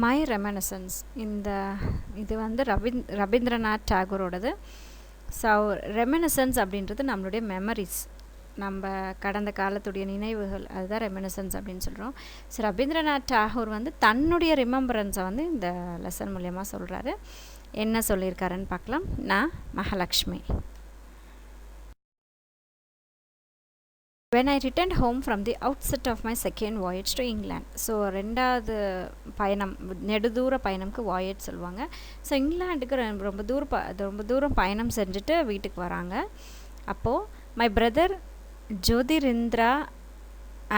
My reminiscence இது வந்து Rabindranath டாகூரோடது. So reminiscence அப்படின்றது நம்மளுடைய மெமரிஸ், நம்ம கடந்த காலத்துடைய நினைவுகள், அதுதான் ரெமினிசன்ஸ் அப்படின்னு சொல்கிறோம். ஸோ ரவீந்திரநாத் டாகூர் வந்து தன்னுடைய ரிமெம்பரன்ஸை வந்து இந்த லெசன் மூலயமா சொல்கிறாரு. என்ன சொல்லியிருக்காருன்னு பார்க்கலாம். நான் Mahalakshmi. When I returned home from the outset of my second voyage to England. So ரெண்டாவது பயணம், நெடுதூர பயணம்க்கு voyage சொல்லுவாங்க. ஸோ இங்கிலாண்டுக்கு ரொம்ப தூரம் பயணம் செஞ்சுட்டு வீட்டுக்கு வராங்க. அப்போது my brother Jyotirindra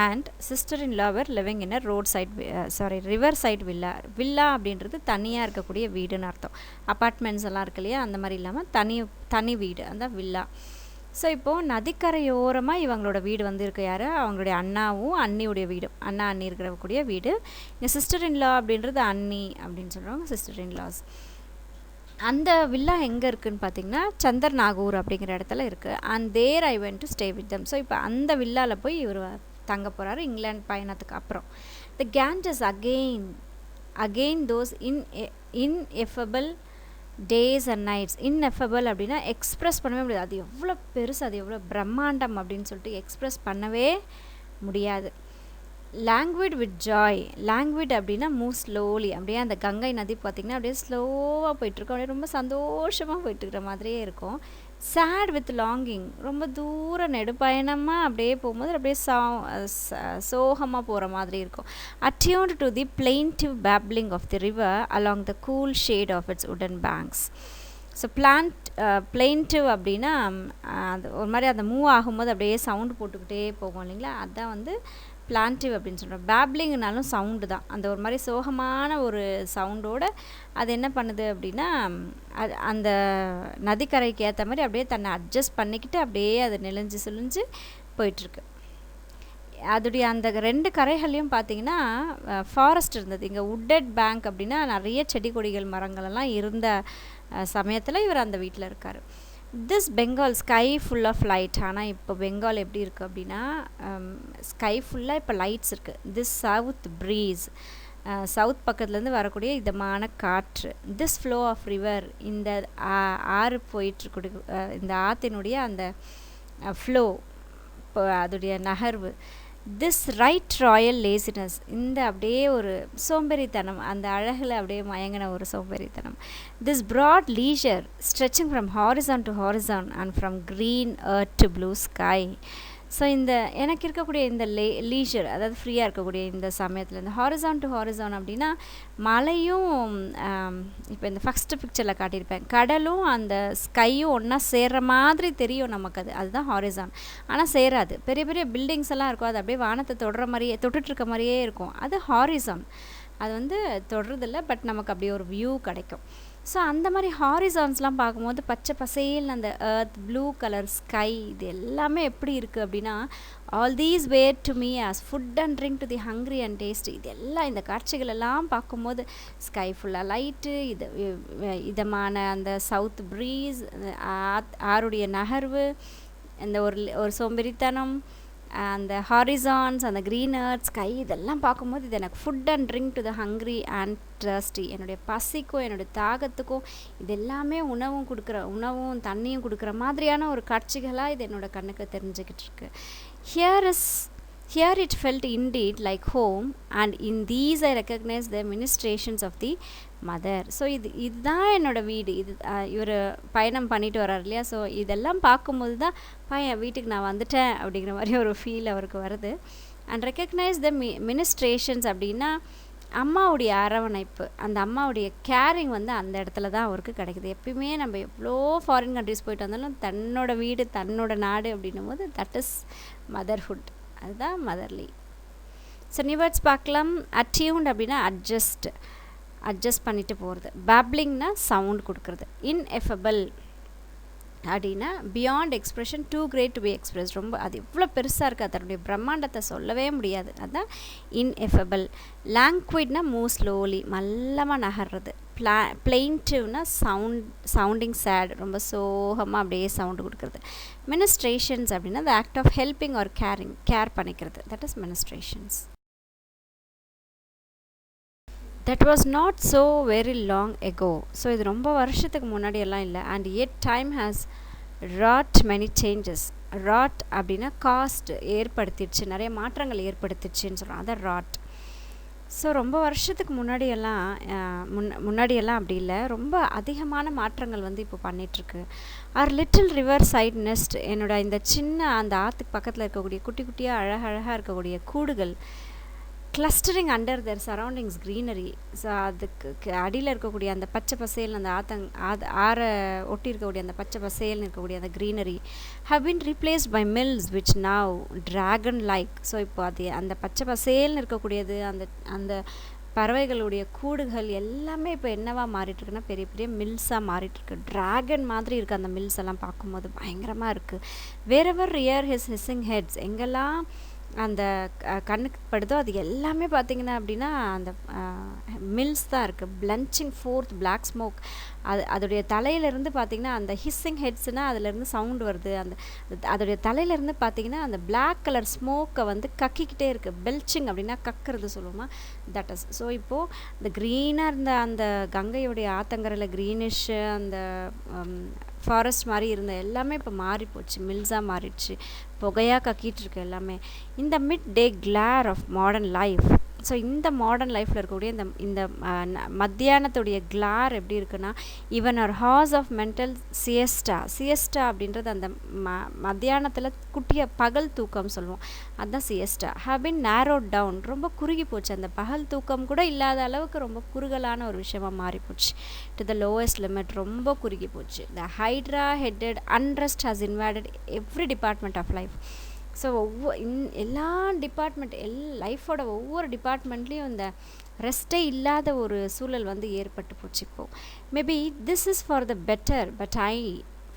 and sister-in-law were living in a riverside villa அப்படின்றது தனியாக இருக்கக்கூடிய வீடுன்னு அர்த்தம். அப்பார்ட்மெண்ட்ஸ் எல்லாம் இருக்கு இல்லையா, அந்த மாதிரி இல்லாமல் தனி வீடு, அந்த வில்லா. ஸோ இப்போது நதிக்கரையோரமாக இவங்களோட வீடு வந்து இருக்கு. யார்? அவங்களுடைய அண்ணாவும் அண்ணியுடைய வீடு, அண்ணி இருக்கக்கூடிய வீடு. இங்கே சிஸ்டர் இன்லா அப்படின்றது அண்ணி அப்படின்னு சொல்கிறவங்க சிஸ்டர் இன்லாஸ். அந்த வில்லா எங்கே இருக்குதுன்னு பார்த்தீங்கன்னா சந்தர்நாகூர் அப்படிங்கிற இடத்துல இருக்குது. And there I went to stay with them. So இப்போ அந்த வில்லாவில் போய் இவர் தங்க போகிறாரு இங்கிலாந்து பயணத்துக்கு அப்புறம். The changes again those ineffable days and nights. ineffable அப்படின்னா எக்ஸ்ப்ரெஸ் பண்ணவே முடியாது. அது எவ்வளோ பெருசு, அது எவ்வளோ பிரம்மாண்டம் அப்படின்னு சொல்லிட்டு எக்ஸ்ப்ரெஸ் பண்ணவே முடியாது. languid with joy. languid அப்படின்னா மூவ் ஸ்லோலி. அப்படியே அந்த கங்கை நதி பார்த்திங்கன்னா அப்படியே ஸ்லோவாக போயிட்டுருக்கோம், அப்படியே ரொம்ப சந்தோஷமாக போயிட்டுருக்கிற மாதிரியே இருக்கும். sad with longing. ரொம்ப தூரம் நெடுப்பயணமாக அப்படியே போகும்போது அப்படியே சோகமாக போகிற மாதிரி இருக்கும். attuned to the plaintive babbling of the river along the cool shade of its wooden banks. So plaintive அப்படின்னா அது ஒரு மாதிரி அந்த மூவ் ஆகும்போது அப்படியே சவுண்டு போட்டுக்கிட்டே போகும் இல்லைங்களா, அதுதான் வந்து பிளான்டிவ் அப்படின்னு சொல்கிறோம். பேப்ளிங்னாலும் சவுண்டு தான், அந்த ஒரு மாதிரி சோகமான ஒரு சவுண்டோடு அது என்ன பண்ணுது அப்படின்னா அந்த நதிக்கரைக்கு ஏற்ற மாதிரி அப்படியே தன்னை அட்ஜஸ்ட் பண்ணிக்கிட்டு அப்படியே அது நெளிஞ்சு போயிட்டுருக்கு. அதுடைய அந்த ரெண்டு கரைகள்லையும் பார்த்திங்கன்னா ஃபாரஸ்ட் இருந்தது. இங்கே உட்டட் பேங்க் அப்படின்னா நிறைய செடி கொடிகள் மரங்களெல்லாம் இருந்த சமயத்தில் இவர் அந்த வீட்டில் இருக்கார். This Bengal sky full of light. ஆனால் இப்போ பெங்கால் எப்படி இருக்குது அப்படின்னா ஸ்கை ஃபுல்லாக இப்போ லைட்ஸ் இருக்குது. திஸ் சவுத் ப்ரீஸ், சவுத் பக்கத்துலேருந்து வரக்கூடிய இதமான காற்று. திஸ் ஃப்ளோ ஆஃப் ரிவர், இந்த ஆறு போயிட்டுருக்கூடிய இந்த ஆற்றினுடைய அந்த ஃப்ளோ, இப்போ அதோடைய நகர்வு. திஸ் ரைட் ராயல் லேசினஸ், இந்த அப்படியே ஒரு சோம்பேறித்தனம், அந்த அழகில் அப்படியே மயங்கின ஒரு சோம்பேறித்தனம். This broad leisure stretching from horizon to horizon and from green earth to blue sky. So இந்த எனக்கு இருக்கக்கூடிய இந்த லீஷர், அதாவது ஃப்ரீயாக இருக்கக்கூடிய இந்த சமயத்தில் இந்த ஹாரிசான் டு ஹாரிசான் அப்படின்னா மலையும் இப்போ இந்த ஃபஸ்ட்டு பிக்சரில் காட்டியிருப்பேன், கடலும் அந்த ஸ்கையும் ஒன்றா சேர்கிற மாதிரி தெரியும் நமக்கு. அதுதான் ஹாரிசான். ஆனால் சேராது. பெரிய பெரிய பில்டிங்ஸ் எல்லாம் இருக்கும், அது அப்படியே வானத்தை தொட்டுட்ருக்க மாதிரியே இருக்கும். அது ஹாரிசான். அது வந்து தொடுறதில்ல, பட் நமக்கு அப்படியே ஒரு வியூ கிடைக்கும். ஸோ அந்த மாதிரி ஹாரிசான்ஸ்லாம் பார்க்கும்போது பச்சை பசேல் அந்த எர்த், ப்ளூ கலர் ஸ்கை, இது எல்லாமே எப்படி இருக்குது அப்படின்னா all these where to me as food and drink to the hungry and taste. இது எல்லாம் இந்த காட்சிகள் எல்லாம் பார்க்கும்போது ஸ்கை ஃபுல்லாக லைட்டு, இதமான அந்த சவுத் ப்ரீஸ், ஆருடைய நகர்வு, இந்த ஒரு சோம்பேறித்தனம், அந்த ஹாரிசான்ஸ், அந்த க்ரீன் எர்த், ஸ்கை, இதெல்லாம் பார்க்கும்போது இது எனக்கு food and drink to the hungry and thirsty. என்னுடைய பசிக்கும் என்னுடைய தாகத்துக்கும் இது எல்லாமே உணவும் தண்ணியும் கொடுக்குற மாதிரியான ஒரு காட்சிகளாக இது என்னோட கண்ணுக்கு தெரிஞ்சுக்கிட்டு இருக்கு. Here it felt indeed like home, and in these I recognized the ministrations of the mother. So இதுதான் என்னோடய வீடு. இது இவர் பயணம் பண்ணிட்டு வர்றார் இல்லையா. ஸோ இதெல்லாம் பார்க்கும்போது தான் வீட்டுக்கு நான் வந்துட்டேன் அப்படிங்கிற மாதிரி ஒரு ஃபீல் அவருக்கு வருது. அண்ட் ரெக்கக்னைஸ் த ministrations அப்படின்னா அம்மாவுடைய அரவணைப்பு, அந்த அம்மாவுடைய கேரிங் வந்து அந்த இடத்துல தான் அவருக்கு கிடைக்குது. எப்பயுமே நம்ம எவ்வளோ ஃபாரின் கண்ட்ரிஸ் போயிட்டு வந்தாலும் தன்னோட வீடு, தன்னோட நாடு அப்படின்னும் போது தட் இஸ் மதர்ஹுட், அதுதான் மதர்லி. ஸோ நியூவேர்ட்ஸ் பார்க்கலாம். attuned அப்படின்னா அட்ஜஸ்ட் பண்ணிட்டு போகிறது. babbling-னா சவுண்ட் கொடுக்குறது. ineffable அப்படின்னா beyond expression, too great to be express. ரொம்ப அது எவ்வளோ பெருசாக இருக்குது, அதனுடைய பிரம்மாண்டத்தை சொல்லவே முடியாது, அதுதான் ineffable. languidனா மூவ் ஸ்லோலி, மல்லமாக நகர்றது. plaintiveனா சவுண்டிங் சேட், ரொம்ப சோகமாக அப்படியே சவுண்டு கொடுக்குறது. ministrations அப்படின்னா the act of helping or care பண்ணிக்கிறது, that is ministrations. That was not so very long ago. So இது ரொம்ப வருஷத்துக்கு முன்னாடியெல்லாம் இல்லை. And yet time has wrought many changes. wrought அப்படின்னா காஸ்ட் ஏற்படுத்திடுச்சு, நிறைய மாற்றங்கள் ஏற்படுத்திடுச்சுன்னு சொல்கிறோம், அதான் wrought. ஸோ ரொம்ப வருஷத்துக்கு முன்னாடியெல்லாம் அப்படி இல்லை, ரொம்ப அதிகமான மாற்றங்கள் வந்து இப்போ பண்ணிகிட்ருக்கு. Our little riverside nest, என்னோட இந்த சின்ன அந்த ஆற்றுக்கு பக்கத்தில் இருக்கக்கூடிய குட்டி குட்டியாக அழகழகாக இருக்கக்கூடிய கூடுகள், clustering under their surroundings greenery. So அதுக்கு அடியில் இருக்கக்கூடிய அந்த பச்சை பசேல், அந்த ஆறை ஒட்டி இருக்கக்கூடிய அந்த பச்சை பசேல்னு இருக்கக்கூடிய அந்த greenery have been replaced by mills which now dragon like. So இப்போ அது அந்த பச்சை பசேல்னு இருக்கக்கூடியது, அந்த பறவைகளுடைய கூடுகள் எல்லாமே இப்போ என்னவா மாறிட்டுருக்குன்னா பெரிய பெரிய மில்ஸாக மாறிட்டுருக்கு. ட்ராகன் மாதிரி இருக்குது அந்த மில்ஸ் எல்லாம் பார்க்கும்போது, பயங்கரமாக இருக்குது. Wherever rear his hissing heads, எங்கெல்லாம் அந்த கண்ணுக்கு படுதோ அது எல்லாமே பார்த்திங்கன்னா அப்படின்னா அந்த மில்ஸ் தான் இருக்குது. பிளன்ச்சிங் ஃபோர்த் பிளாக் ஸ்மோக், அதோடைய தலையிலேருந்து பார்த்திங்கன்னா அந்த ஹிஸ்ஸிங் ஹெட்ஸ்னால் அதுலேருந்து சவுண்டு வருது. அதோடைய தலையிலேருந்து பார்த்திங்கன்னா அந்த பிளாக் கலர் ஸ்மோக்கை வந்து கக்கிக்கிட்டே இருக்குது. பெல்ச்சிங் அப்படின்னா கக்கிறது சொல்லுவோமா, தட் இஸ். ஸோ இப்போது இந்த க்ரீனாக இருந்த அந்த கங்கையுடைய ஆத்தங்கரையில் க்ரீனிஷ் அந்த ஃபாரஸ்ட் மாதிரி இருந்த எல்லாமே இப்போ மாறி போச்சு, மில்ஸாக மாறிடுச்சு, புகையாக கக்கிட்டு இருக்கு எல்லாமே. இந்த midday glare of modern life. So இந்த மாடர்ன் லைஃப்பில் இருக்கக்கூடிய இந்த மத்தியானத்துடைய கிளார் எப்படி இருக்குன்னா, even our hours of mental siesta அப்படின்றது அந்த மத்தியானத்தில் குட்டிய பகல் தூக்கம் சொல்லுவோம், அதுதான் சியஸ்டா, ஹவ் பின் நேரோட் டவுன். ரொம்ப குறுகி போச்சு, அந்த பகல் தூக்கம் கூட இல்லாத அளவுக்கு ரொம்ப குறுகலான ஒரு விஷயமாக மாறி போச்சு. டு த லோவஸ்ட் லிமிட், ரொம்ப குறுகி போச்சு. The hydra headed unrest has invaded every department of life. So எல்லா டிபார்ட்மெண்ட் லைஃபோட ஒவ்வொரு டிபார்ட்மெண்ட்லேயும் இந்த ரெஸ்ட்டே இல்லாத ஒரு சூழல் வந்து ஏற்பட்டு போச்சு இப்போது. Maybe this is for the better, but I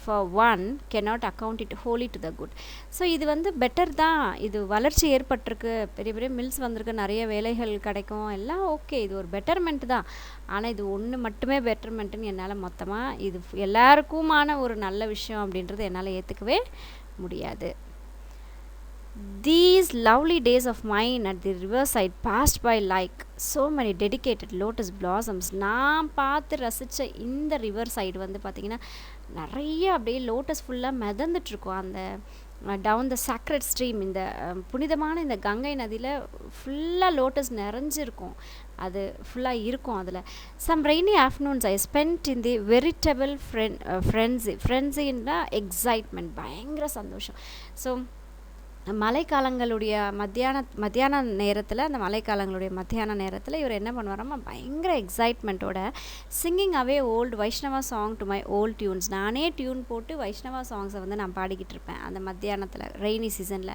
for one cannot account it wholly to the good. So இது வந்து பெட்டர் தான், இது வளர்ச்சி ஏற்பட்டிருக்கு, பெரிய பெரிய மில்ஸ் வந்திருக்கு, நிறைய வேலைகள் கிடைக்கும், எல்லாம் ஓகே, இது ஒரு பெட்டர்மெண்ட் தான். ஆனால் இது ஒன்று மட்டுமே பெட்டர்மெண்ட்டுன்னு என்னால் மொத்தமாக இது எல்லாருக்குமான ஒரு நல்ல விஷயம் அப்படின்றது என்னால் ஏற்றுக்கவே முடியாது. These lovely days of mine at the riverside passed by like so many dedicated lotus blossoms. நான் பார்த்து ரசித்த இந்த ரிவர் சைடு வந்து பார்த்திங்கன்னா நிறைய அப்படியே லோட்டஸ் ஃபுல்லாக மிதந்துட்டுருக்கோம். அந்த டவுன் த சாக்ரட் ஸ்ட்ரீம், இந்த புனிதமான இந்த கங்கை நதியில் ஃபுல்லாக லோட்டஸ் நிறைஞ்சிருக்கும், அது ஃபுல்லாக இருக்கும் அதில். Some rainy afternoons I spend in the veritable ஃப்ரெண்ட்ஸின்னா எக்ஸைட்மெண்ட், பயங்கர சந்தோஷம். ஸோ மழைக்காலங்களுடைய மத்தியான நேரத்தில், அந்த மழைக்காலங்களுடைய மத்தியான நேரத்தில் இவர் என்ன பண்ணுவாராம்மா, பயங்கர எக்ஸைட்மெண்ட்டோட singing away old Vaishnava song to my old tunes. நானே டியூன் போட்டு வைஷ்ணவா சாங்ஸை வந்து நான் பாடிக்கிட்டு இருப்பேன் அந்த மத்தியானத்தில் ரெய்னி சீசனில்.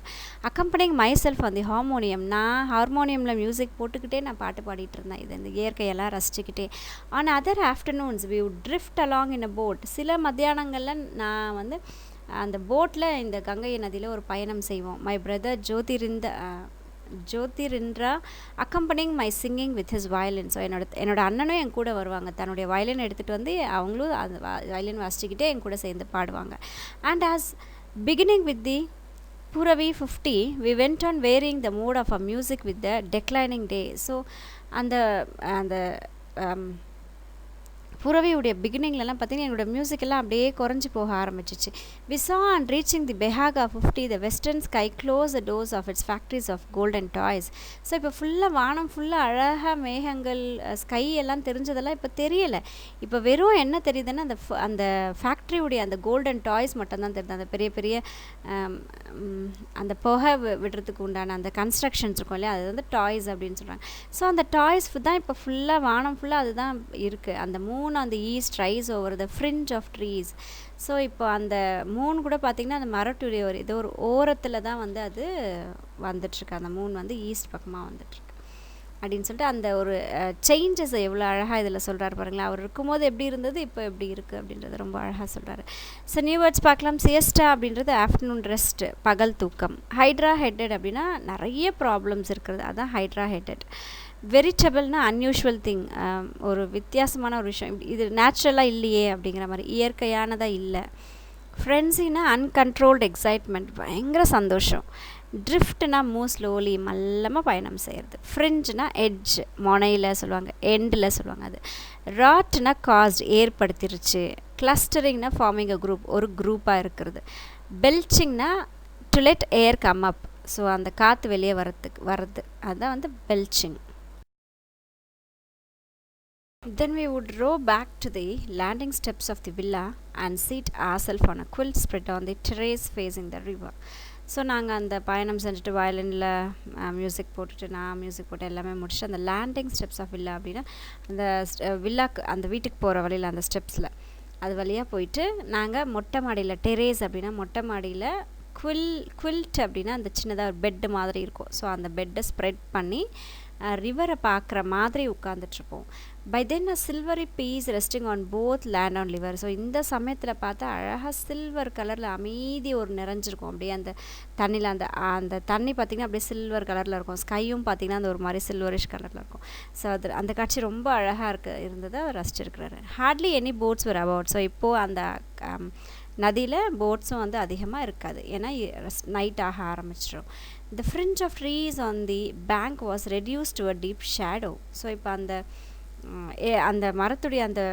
அக்கம்பனிங் மை செல்ஃப் அந்த ஹார்மோனியம், நான் ஹார்மோனியமில் மியூசிக் போட்டுக்கிட்டே நான் பாட்டு பாடிட்டு இருந்தேன், இது இந்த இயற்கையெல்லாம் ரசிச்சுக்கிட்டே. On other afternoons we would drift along in a boat. சில மத்தியானங்களில் நான் வந்து அந்த போட்டில் இந்த கங்கை நதியில் ஒரு பயணம் செய்வோம். My brother Jyotirindra accompanying my singing with his violin. So என்னோட அண்ணனும் என் கூட வருவாங்க, தன்னுடைய வயலின் எடுத்துகிட்டு வந்து அவங்களும் அந்த வயலின் வாசிச்சுக்கிட்டே என் கூட சேர்ந்து பாடுவாங்க. And as beginning with the Puravi 50, we went on varying the mood of our music with the declining day. So அந்த புறவியுடைய பிகினிங்லலாம் பார்த்திங்கன்னா என்னோடய மியூசிக்கெல்லாம் அப்படியே குறைஞ்சி போக ஆரம்பிச்சிச்சு. We saw on reaching the Behaga 50 the western sky close the doors of its factories of golden toys. So இப்போ ஃபுல்லாக வானம் ஃபுல்லாக அழகாக மேகங்கள் ஸ்கை எல்லாம் தெரிஞ்சதெல்லாம் இப்போ தெரியலை. இப்போ வெறும் என்ன தெரியுதுன்னா அந்த ஃபேக்ட்ரியுடைய அந்த கோல்டன் டாய்ஸ் மட்டும்தான் தெரியுது. அந்த பெரிய பெரிய அந்த புகை விடுறதுக்கு உண்டான அந்த கன்ஸ்ட்ரக்ஷன்ஸ் இருக்கும் இல்லையா, அது வந்து டாய்ஸ் அப்படின்னு சொல்கிறாங்க. ஸோ அந்த டாய்ஸ் தான் இப்போ ஃபுல்லாக வானம் ஃபுல்லாக அதுதான் இருக்குது. அந்த moon on the east rise over the fringe of trees. So இப்போ அந்த மூன் கூட பார்த்திங்கன்னா அந்த மரத்துடைய ஒரு ஓரத்தில் தான் வந்து அது வந்துட்டுருக்கு. அந்த மூன் வந்து ஈஸ்ட் பக்கமாக வந்துட்டுருக்கு அப்படின்னு சொல்லிட்டு அந்த ஒரு சேஞ்சஸை எவ்வளோ அழகாக இதில் சொல்கிறாரு பாருங்களேன். அவர் இருக்கும்போது எப்படி இருந்தது, இப்போ எப்படி இருக்குது அப்படின்றத ரொம்ப அழகாக சொல்கிறாரு. ஸோ நியூ வேர்ட்ஸ் பார்க்கலாம். சியஸ்டா அப்படின்றது ஆஃப்டர்நூன் ரெஸ்ட், பகல் தூக்கம். ஹைட்ரா ஹெட்டட் அப்படின்னா நிறைய ப்ராப்ளம்ஸ் இருக்கிறது, அதான் ஹைட்ரா ஹெட்டட். வெரிட்டபிள்னா அன்யூஷுவல் திங், ஒரு வித்தியாசமான ஒரு விஷயம், இது நேச்சுரலாக இல்லையே அப்படிங்கிற மாதிரி, இயற்கையானதாக இல்லை. ஃப்ரெண்ட்ஸினா அன்கண்ட்ரோல்டு எக்ஸைட்மெண்ட், பயங்கர சந்தோஷம். ட்ரிஃப்ட்னா மூவ் ஸ்லோலி, மெல்லமாக பயணம் செய்கிறது. ஃப்ரிஞ்சுனா எட்ஜ், மொனையில் சொல்லுவாங்க, எண்டில் சொல்லுவாங்க. அது ராட்னா காஸ்ட், ஏற்படுத்திருச்சு. கிளஸ்டரிங்னா ஃபார்மிங் அ குரூப், ஒரு குரூப்பாக இருக்கிறது. பெல்ச்சிங்னா to let air come up, so அந்த காற்று வெளியே வர்றது அதுதான் வந்து பெல்ச்சிங். Then we would row back to the landing steps of the villa and seat ourselves on a quilt spread on the terrace facing the river. So நாங்கள் அந்த பயணம் செஞ்சுட்டு வயலினில் மியூசிக் போட்டுட்டு, நான் மியூசிக் போட்டு எல்லாமே முடிச்சுட்டு, அந்த லேண்டிங் ஸ்டெப்ஸ் ஆஃப் வில்லா அப்படின்னா அந்த வில்லாக்கு அந்த வீட்டுக்கு போகிற வழியில் அந்த ஸ்டெப்ஸில் அது வழியாக போயிட்டு நாங்கள் மொட்டை மாடியில், டெரேஸ் அப்படின்னா மொட்டை மாடியில், குவில்ட் அப்படின்னா அந்த சின்னதாக ஒரு பெட்டு மாதிரி இருக்கும். ஸோ அந்த பெட்டை ஸ்ப்ரெட் பண்ணி ரிவரை பார்க்குற மாதிரி உட்காந்துட்ருப்போம். By then a silvery peace resting on both land on river. So இந்த சமயத்தில் பார்த்தா அழகாக சில்வர் கலரில் அமைதி ஒரு நிறைஞ்சிருக்கும். அப்படியே அந்த தண்ணியில் அந்த தண்ணி பார்த்திங்கன்னா அப்படியே சில்வர் கலரில் இருக்கும். ஸ்கையும் பார்த்திங்கன்னா அந்த ஒரு மாதிரி சில்வரிஷ் கலரில் இருக்கும். ஸோ அது அந்த காட்சி ரொம்ப அழகாக இருந்ததை ரசிச்சிருக்கிறாரு. Hardly any boats were about. So இப்போது அந்த நதியில் போட்ஸும் வந்து அதிகமாக இருக்காது, ஏன்னா நைட் ஆக ஆரம்பிச்சிடும். The fringe of trees on the bank was reduced to a deep shadow. So இப்போ அந்த மரத்துடைய அந்த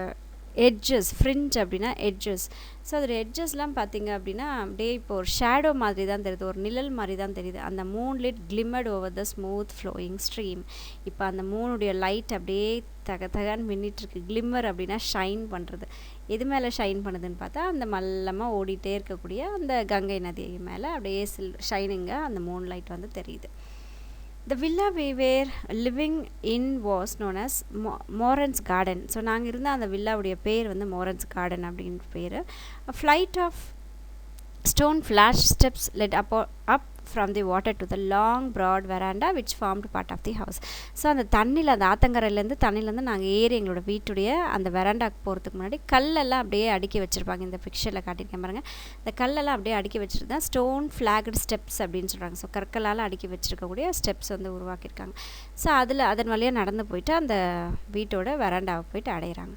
எட்ஜஸ், ஃப்ரிஞ்ச் அப்படின்னா எட்ஜஸ். ஸோ அதோட எட்ஜஸ்லாம் பார்த்திங்க அப்படின்னா அப்படியே இப்போ ஒரு ஷேடோ மாதிரி தான் தெரியுது, ஒரு நிழல் மாதிரி தான் தெரியுது. அந்த moonlit glimmered over the smooth flowing stream. இப்போ அந்த மூனுடைய லைட் அப்படியே தகன்னு மின்னிட்டுருக்கு. கிளிம்மர் அப்படின்னா ஷைன் பண்ணுறது. எது மேலே ஷைன் பண்ணுதுன்னு பார்த்தா அந்த மல்லமாக ஓடிட்டே இருக்கக்கூடிய அந்த கங்கை நதி மேலே அப்படியே ஷைனிங்காக அந்த மூன் லைட் வந்து தெரியுது. The villa we were living in was known as Moran's Garden. So நாங்கள் இருந்த அந்த வில்லாவுடைய பேர் வந்து Moran's Garden அப்படின்ற பேர். A flight of stone flash steps led up from the water to the long broad veranda which formed part of the house. So அந்த தண்ணியில், அந்த தண்ணியிலேருந்து நாங்கள் ஏறி எங்களோட வீட்டுடைய அந்த வெராண்டாக்கு போகிறதுக்கு முன்னாடி கல்லெல்லாம் அப்படியே அடுக்கி வச்சுருப்பாங்க. இந்த பிக்சரில் காட்டியிருக்கேன் பாருங்கள். இந்த கல்லெல்லாம் அப்படியே அடுக்கி வச்சுட்டு தான் ஸ்டோன் ஃப்ளாக்டு ஸ்டெப்ஸ் அப்படின்னு சொல்கிறாங்க. ஸோ கற்களால் அடுக்கி வச்சுருக்கக்கூடிய ஸ்டெப்ஸ் வந்து உருவாக்கியிருக்காங்க. ஸோ அதன் வழியாக நடந்து போயிட்டு அந்த வீட்டோட வெராண்டாவை போயிட்டு அடையிறாங்க.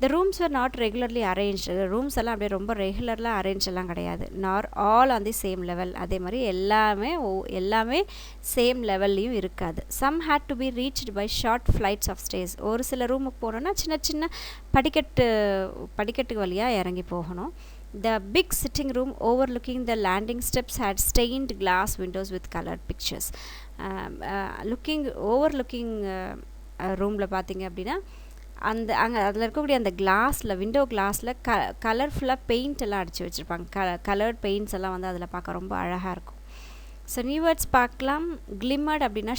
The rooms were not regularly arranged. Rooms எல்லாம் அப்படியே ரொம்ப ரெகுலர்லாம் அரேஞ்ச் எல்லாம் கிடையாது. Nor all on the same level. அதே மாதிரி எல்லாமே சேம் லெவல்லையும் இருக்காது. Some had to be reached by short flights of stairs. ஒரு சில ரூமுக்கு போனோன்னா சின்ன படிக்கட்டு வழியாக இறங்கி போகணும். The big sitting room overlooking the landing steps had stained glass windows with colored pictures. overlooking ரூமில் பார்த்தீங்க அப்படின்னா அங்கே அதில் இருக்கக்கூடிய அந்த விண்டோ கிளாஸில் கலர்ஃபுல்லாக பெயிண்ட் எல்லாம் அடித்து வச்சுருப்பாங்க. கலர்ட் பெயிண்ட்ஸ் எல்லாம் வந்து அதில் பார்க்க ரொம்ப அழகாக இருக்கும். ஸோ நியூ வேர்ட்ஸ் பார்க்கலாம். கிளிமர்ட் அப்படின்னா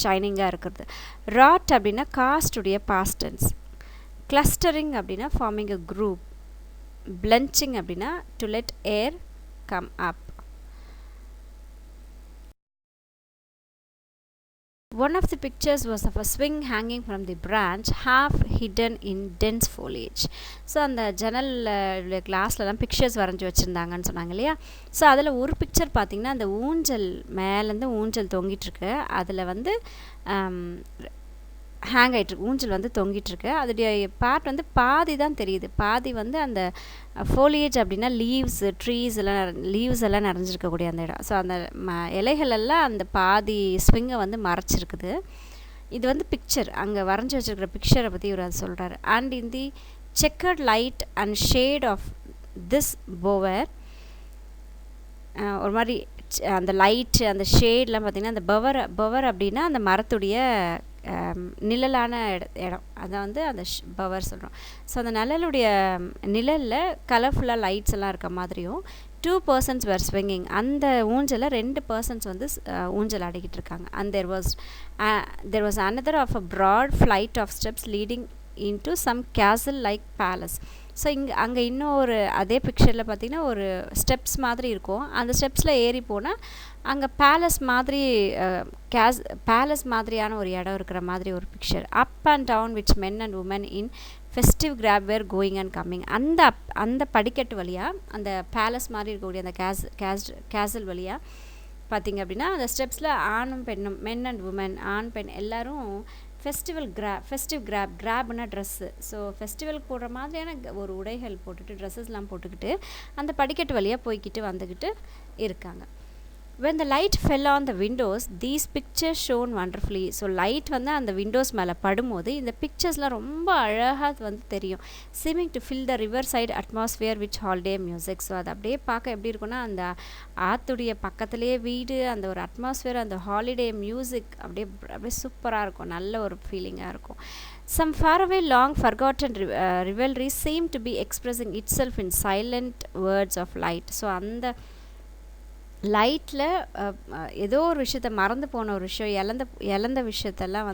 ஷைனிங்காக இருக்கிறது. ராட் அப்படின்னா காஸ்டுடைய பாஸ்டன்ஸ். கிளஸ்டரிங் அப்படின்னா ஃபார்மிங் அ குரூப். பிளன்ச்சிங் அப்படின்னா to let air come up. One of the pictures was of a swing hanging from the branch, half hidden in dense foliage. So அந்த ஜன்னல் கிளாஸ்லலாம் pictures வரைஞ்சி வச்சுருந்தாங்கன்னு சொன்னாங்க இல்லையா. ஸோ அதில் ஒரு பிக்சர் பார்த்திங்கன்னா அந்த மேலேருந்து ஊஞ்சல் தொங்கிட்டுருக்கு. அதில் வந்து ஹேங் ஆகிட்டுருக்கு, ஊஞ்சல் வந்து தொங்கிட்டுருக்கு. அதோடைய பார்ட் வந்து பாதி தான் தெரியுது. பாதி வந்து அந்த ஃபோலியேஜ் அப்படின்னா ட்ரீஸ் எல்லாம் நிறைஞ்சிருக்கக்கூடிய அந்த இடம். ஸோ அந்த இலைகள் எல்லாம் அந்த பாதி ஸ்விங்கை வந்து மறைச்சிருக்குது. இது வந்து பிக்சர், அங்கே வரைஞ்சி வச்சுருக்கிற பிக்சரை பற்றி இவர் அது சொல்கிறாரு. And in the chequered light and shade of this bower, ஒரு மாதிரி அந்த லைட்டு அந்த ஷேட்லாம் பார்த்திங்கன்னா அந்த பவர் அப்படின்னா அந்த மரத்துடைய நிழலான இடம், அதை வந்து அந்த பவர் சொல்கிறோம். ஸோ அந்த நிழலில் கலர்ஃபுல்லாக லைட்ஸ் எல்லாம் இருக்க மாதிரியும் 2 persons were swinging. அந்த ஊஞ்சலில் 2 persons வந்து ஊஞ்சல் ஆடிக்கிட்டு இருக்காங்க. And there was another of a broad flight of steps leading into some castle like palace. So அங்கே இன்னும் அதே பிக்சரில் பார்த்திங்கன்னா ஒரு ஸ்டெப்ஸ் மாதிரி இருக்கும். அந்த ஸ்டெப்ஸில் ஏறி போனால் அங்கே பேலஸ் மாதிரியான ஒரு இடம் இருக்கிற மாதிரி ஒரு picture. Up and down which men and women in festive garb were going and coming. அந்த படிக்கட்டு வழியாக அந்த பேலஸ் மாதிரி இருக்கக்கூடிய அந்த கேசல் வழியாக பார்த்திங்க அப்படின்னா அந்த ஸ்டெப்ஸில் ஆணும் பெண்ணும், மென் அண்ட் உமன், ஆண் பெண் எல்லோரும் ஃபெஸ்டிவ் கிராப்னா ட்ரெஸ்ஸு. ஸோ ஃபெஸ்டிவலுக்கு போடுற மாதிரியான ஒரு உடைகள் போட்டுட்டு ட்ரெஸ்ஸஸ்லாம் போட்டுக்கிட்டு அந்த படிக்கட்டு வழியாக போய்கிட்டு வந்துக்கிட்டு இருக்காங்க. when the light fell on the windows these pictures shone wonderfully. So light வந்து அந்த விண்டோஸ் மேலே படும்போது இந்த பிக்சர்ஸ்லாம் ரொம்ப அழகாக வந்து தெரியும். seeming to fill the river side atmosphere with holiday music. So அது அப்படியே பார்க்க எப்படி இருக்குன்னா அந்த ஆற்றுடைய பக்கத்துலேயே வீடு, அந்த ஒரு அட்மாஸ்ஃபியர், அந்த ஹாலிடே மியூசிக் அப்படியே சூப்பராக இருக்கும், நல்ல ஒரு ஃபீலிங்காக இருக்கும். Some faraway long forgotten rivalry seemed to be expressing itself in silent words of light. So அந்த லைட்டில் ஏதோ ஒரு விஷயத்த மறந்து போன ஒரு விஷயம், இழந்த விஷயத்தெல்லாம்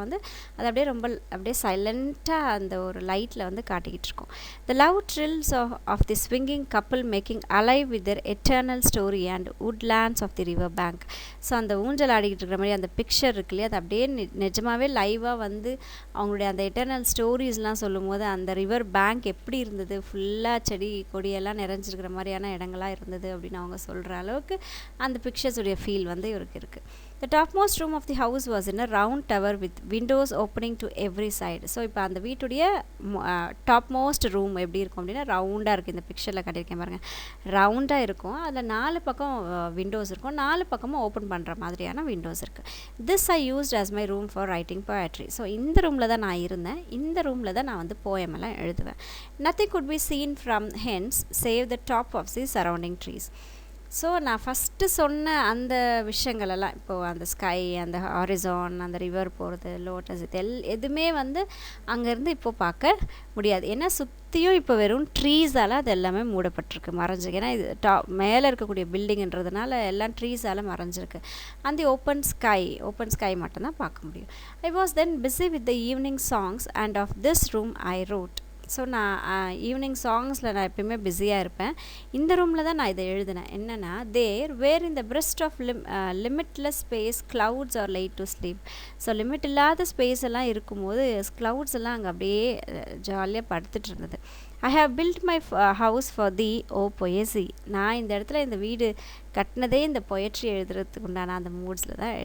வந்து அது அப்படியே சைலண்ட்டாக அந்த ஒரு லைட்டில் வந்து காட்டிக்கிட்டு இருக்கோம். The loud thrills of the swinging couple making alive with their eternal story and woodlands of the river bank. So அந்த ஊஞ்சல் ஆடிக்கிட்டு இருக்கிற மாதிரி அந்த பிக்சர் இருக்கு இல்லையா, அது அப்படியே நிஜமாகவே லைவாக வந்து அவங்களுடைய அந்த எட்டர்னல் ஸ்டோரிஸ்லாம் சொல்லும் போது அந்த ரிவர் பேங்க் எப்படி இருந்தது, ஃபுல்லாக செடி கொடியெல்லாம் நிறைஞ்சிருக்கிற மாதிரியான இடங்களாக இருந்தது அப்படின்னு அவங்க சொல்கிற அளவுக்கு அந்த பிக்சர்ஸுடைய ஃபீல் வந்து இவருக்கு இருக்குது. The topmost room of the house was in a round tower with windows opening to every side. So இப்போ அந்த வீட்டுடைய டாப்மோஸ்ட் ரூம் எப்படி இருக்கும் அப்படின்னா ரவுண்டாக இருக்குது. இந்த பிக்சரில் காட்டியிருக்கேன் பாருங்கள், ரவுண்டாக இருக்கும். அதில் 4 பக்கம் விண்டோஸ் இருக்கும், 4 பக்கமும் ஓப்பன் பண்ணுற மாதிரியான விண்டோஸ் இருக்குது. This I used as my room for writing poetry. So இந்த ரூமில் தான் நான் இருந்தேன், இந்த ரூமில் தான் நான் வந்து போயமெல்லாம் எழுதுவேன். Nothing could be seen from hence save the top of the surrounding trees. So நான் ஃபஸ்ட்டு சொன்ன அந்த விஷயங்களெல்லாம் இப்போது அந்த ஸ்கை, அந்த ஹாரிசான், அந்த ரிவர் போகிறது, லோட்டஸ், எதுவுமே வந்து அங்கேருந்து இப்போது பார்க்க முடியாது. ஏன்னா சுற்றியும் இப்போ வெறும் ட்ரீஸால் அது எல்லாமே மூடப்பட்டிருக்கு, மறைஞ்சிருக்கு. ஏன்னா இது மேலே இருக்கக்கூடிய பில்டிங்ன்றதுனால எல்லாம் ட்ரீஸால் மறைஞ்சிருக்கு. அந்த ஓப்பன் ஸ்கை மட்டும்தான் பார்க்க முடியும். I was then busy with the evening songs and half this room I wrote. So நான் ஈவினிங் சாங்ஸில் நான் எப்பயுமே பிஸியாக இருப்பேன். இந்த ரூமில் தான் நான் இதை எழுதினேன். என்னென்னா there were in the breast of limitless space clouds are light to sleep. So limit இல்லாத ஸ்பேஸ் எல்லாம் இருக்கும்போது கிளவுட்ஸ் எல்லாம் அங்கே அப்படியே ஜாலியாக படுத்துட்டு இருந்தது. I have built my house for the O poesy. நான் இந்த இடத்துல இந்த வீடு கட்டினதே இந்த பொயட்ரி எழுதுறதுக்கு உண்டான அந்த மூட்ஸில் தான்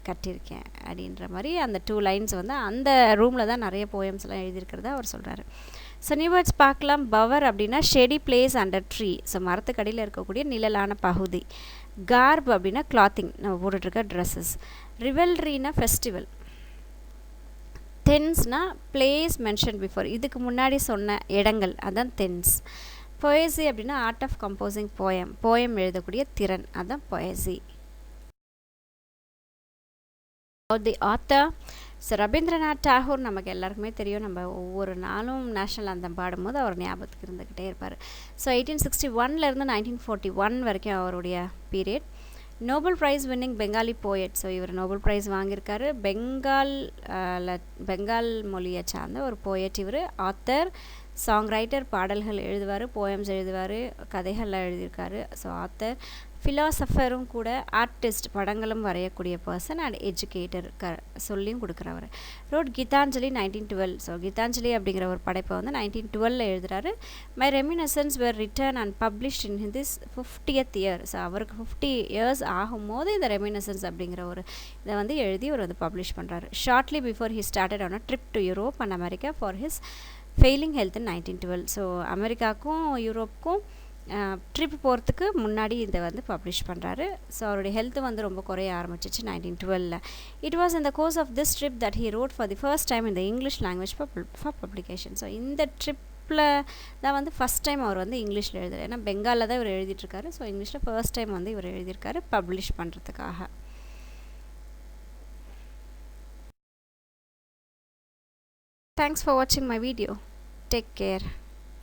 கட்டியிருக்கேன் அப்படின்ற மாதிரி அந்த 2 லைன்ஸ் வந்து அந்த ரூமில் தான் நிறைய போயம்ஸ்லாம் எழுதியிருக்கிறதா அவர் சொல்கிறாரு. ஸோ நியூ வேர்ட்ஸ் பார்க்கலாம். பவர் அப்படின்னா shady place under tree. So மரத்துக்கடியில் இருக்கக்கூடிய நிழலான பகுதி. கார்ப் அப்படின்னா கிளாத்திங், நம்ம போட்டுட்ருக்க ட்ரெஸ்ஸஸ். ரிவல்ரினா ஃபெஸ்டிவல். தென்ஸ்னா பிளேஸ் மென்ஷன் பிஃபோர், இதுக்கு முன்னாடி சொன்ன இடங்கள், அதான் தென்ஸ். பொயசி அப்படின்னா ஆர்ட் ஆஃப் கம்போசிங் போயம் எழுதக்கூடிய திறன், அதான் poesy. The author so Rabindranath Tagore நமக்கு எல்லாருக்குமே தெரியும். நம்ம ஒவ்வொரு நாளும் நேஷ்னல் அந்தம் பாடும்போது அவர் ஞாபகத்துக்கு இருந்துக்கிட்டே இருப்பார். ஸோ 1861 1941 வரைக்கும் அவருடைய period. Nobel prize winning Bengali poet. So இவர் நோபல் ப்ரைஸ் வாங்கியிருக்காரு. பெங்கால் மொழியை சார்ந்த ஒரு போயட் இவர். ஆத்தர், சாங் ரைட்டர், பாடல்கள் எழுதுவார், போயம்ஸ் எழுதுவார், கதைகள்லாம் எழுதியிருக்காரு. ஸோ ஆத்தர், ஃபிலாசபரும் கூட, ஆர்டிஸ்ட், படங்களும் வரையக்கூடிய பர்சன் அண்ட் எஜுகேட்டர் சொல்லியும் கொடுக்குறவர். ரோட் கீதாஞ்சலி 1912. ஸோ கீதாஞ்சலி அப்படிங்கிற ஒரு படைப்பை வந்து 1912 எழுதுகிறாரு. My reminiscences were written and published in this 50th year. So அவருக்கு 50 years ஆகும்போது இந்த ரெமினிசன்ஸ் அப்படிங்கிற ஒரு இதை வந்து எழுதி அவர் வந்து பப்ளிஷ் பண்ணுறாரு. Shortly before he started on a trip to Europe and America for his failing health in 1912. So அமெரிக்காவுக்கும் யூரோப்புக்கும் ட்ரிப் போகிறதுக்கு முன்னாடி இதை வந்து பப்ளிஷ் பண்ணுறாரு. ஸோ அவருடைய ஹெல்த்து வந்து ரொம்ப குறைய ஆரம்பிச்சிச்சு 1912. It was in the course of this trip that he wrote for the first time இந்த English language for publication. So இந்த ட்ரிப்பில் தான் வந்து ஃபஸ்ட் டைம் அவர் வந்து இங்கிலீஷில் எழுதுறாரு. ஏன்னா பெங்காலில் தான் இவர் எழுதிட்டுருக்காரு. ஸோ இங்கிலீஷில் ஃபர்ஸ்ட் டைம் வந்து இவர் எழுதியிருக்காரு பப்ளிஷ் பண்ணுறதுக்காக. Thanks for watching my video. Take care.